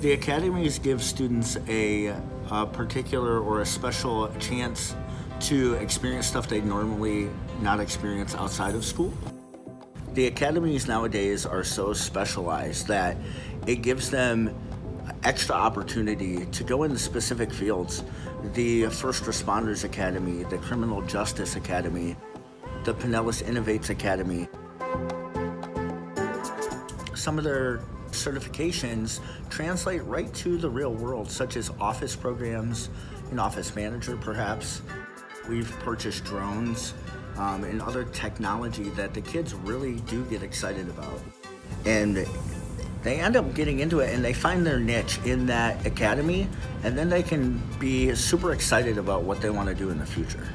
The Academies give students a particular or a special chance to experience stuff they normally not experience outside of school. The Academies nowadays are so specialized that it gives them extra opportunity to go into specific fields. The First Responders Academy, the Criminal Justice Academy, the Pinellas Innovates Academy. Some of their certifications translate right to the real world, such as office programs, an office manager perhaps. We've purchased drones and other technology that the kids really do get excited about. And they end up getting into it and they find their niche in that academy, and then they can be super excited about what they want to do in the future.